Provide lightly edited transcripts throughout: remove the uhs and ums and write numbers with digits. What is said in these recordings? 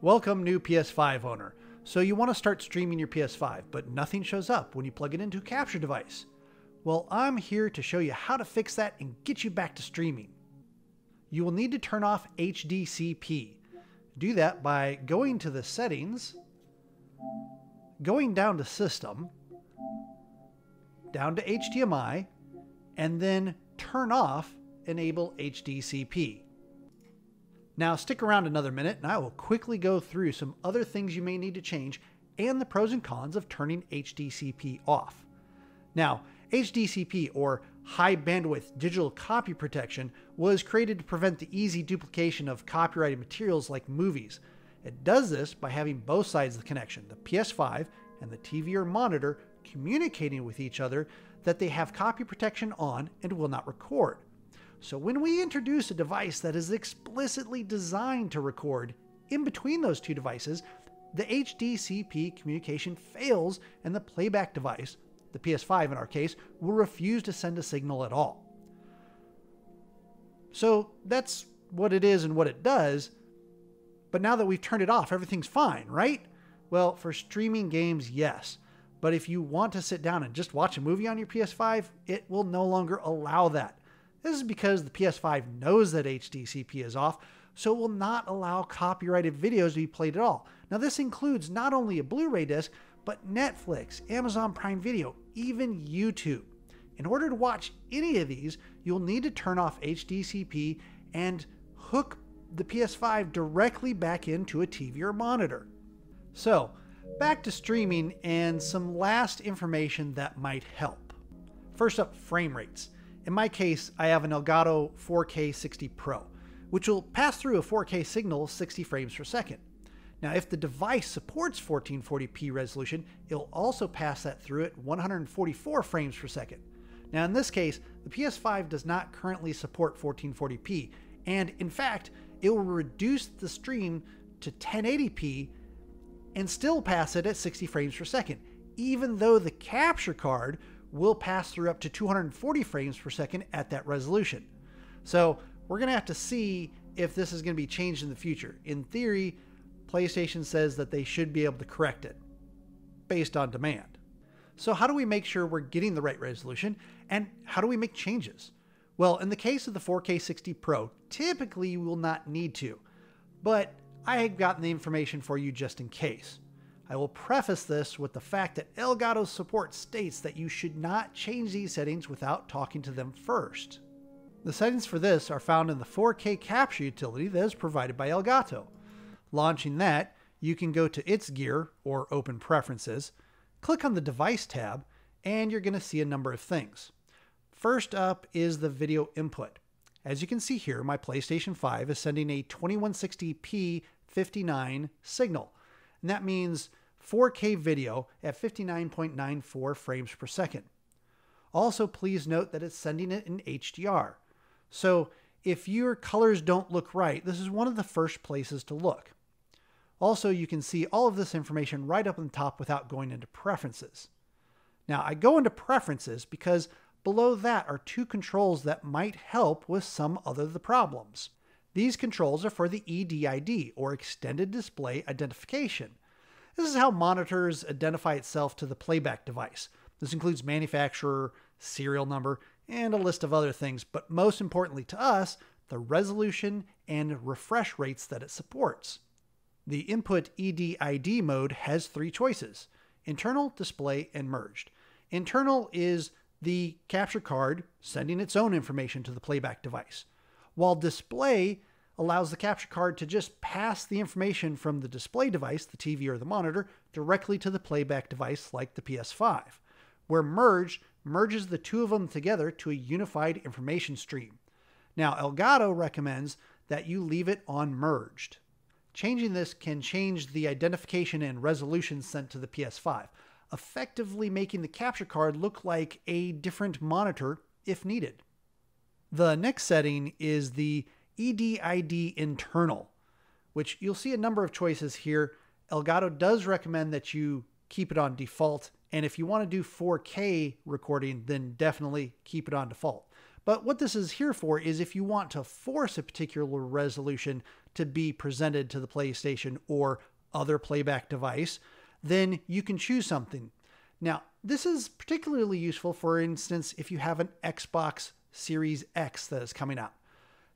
Welcome, new PS5 owner. So you want to start streaming your PS5, but nothing shows up when you plug it into a capture device. Well, I'm here to show you how to fix that and get you back to streaming. You will need to turn off HDCP. Do that by going to the settings, going down to System, down to HDMI, and then turn off Enable HDCP. Now stick around another minute and I will quickly go through some other things you may need to change and the pros and cons of turning HDCP off. Now, HDCP, or High Bandwidth Digital Copy Protection, was created to prevent the easy duplication of copyrighted materials like movies. It does this by having both sides of the connection, the PS5 and the TV or monitor, communicating with each other that they have copy protection on and will not record. So when we introduce a device that is explicitly designed to record in between those two devices, the HDCP communication fails and the playback device, the PS5 in our case, will refuse to send a signal at all. So that's what it is and what it does. But now that we've turned it off, everything's fine, right? Well, for streaming games, yes. But if you want to sit down and just watch a movie on your PS5, it will no longer allow that. This is because the PS5 knows that HDCP is off, so it will not allow copyrighted videos to be played at all. Now this includes not only a Blu-ray disc, but Netflix, Amazon Prime Video, even YouTube. In order to watch any of these, you'll need to turn off HDCP and hook the PS5 directly back into a TV or monitor. So, back to streaming and some last information that might help. First up, frame rates. In my case, I have an Elgato 4K 60 Pro, which will pass through a 4K signal 60 frames per second. Now, if the device supports 1440p resolution, it'll also pass that through at 144 frames per second. Now, in this case, the PS5 does not currently support 1440p, and in fact, it will reduce the stream to 1080p and still pass it at 60 frames per second, even though the capture card will pass through up to 240 frames per second at that resolution. So we're going to have to see if this is going to be changed in the future. In theory, PlayStation says that they should be able to correct it based on demand. So how do we make sure we're getting the right resolution, and how do we make changes? Well, in the case of the 4K 60 Pro, typically you will not need to, but I have gotten the information for you just in case. I will preface this with the fact that Elgato's support states that you should not change these settings without talking to them first. The settings for this are found in the 4K capture utility that is provided by Elgato. Launching that, you can go to its gear or open preferences, click on the device tab, and you're going to see a number of things. First up is the video input. As you can see here, my PlayStation 5 is sending a 2160p 59 signal, and that means 4K video at 59.94 frames per second. Also, please note that it's sending it in HDR. So if your colors don't look right, this is one of the first places to look. Also, you can see all of this information right up on the top without going into preferences. Now, I go into preferences because below that are two controls that might help with some other of the problems. These controls are for the EDID, or Extended Display Identification. This is how monitors identify itself to the playback device. This includes manufacturer, serial number, and a list of other things, but most importantly to us, the resolution and refresh rates that it supports. The input EDID mode has three choices: internal, display, and merged. Internal is the capture card sending its own information to the playback device, while display allows the capture card to just pass the information from the display device, the TV or the monitor, directly to the playback device like the PS5, where merge merges the two of them together to a unified information stream. Now, Elgato recommends that you leave it on merged. Changing this can change the identification and resolution sent to the PS5, effectively making the capture card look like a different monitor if needed. The next setting is the EDID internal, which you'll see a number of choices here. Elgato does recommend that you keep it on default, and if you want to do 4K recording, then definitely keep it on default. But what this is here for is if you want to force a particular resolution to be presented to the PlayStation or other playback device, then you can choose something. Now, this is particularly useful, for instance, if you have an Xbox Series X that is coming out.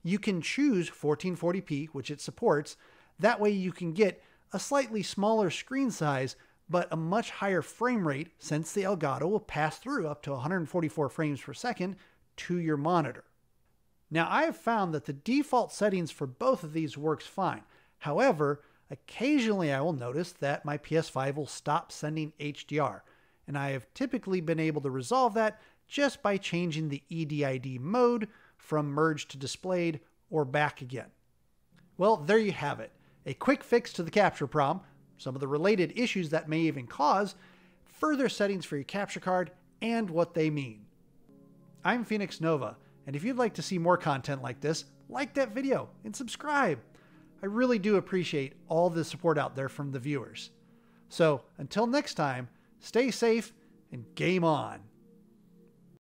You can choose 1440p, which it supports. That way you can get a slightly smaller screen size, but a much higher frame rate, since the Elgato will pass through up to 144 frames per second to your monitor. Now, I have found that the default settings for both of these works fine. However, occasionally I will notice that my PS5 will stop sending HDR, and I have typically been able to resolve that just by changing the EDID mode from merged to displayed or back again. Well, there you have it. A quick fix to the capture problem, some of the related issues that may even cause, further settings for your capture card, and what they mean. I'm Phoenix Nova, and if you'd like to see more content like this, like that video and subscribe. I really do appreciate all the support out there from the viewers. So until next time, stay safe and game on.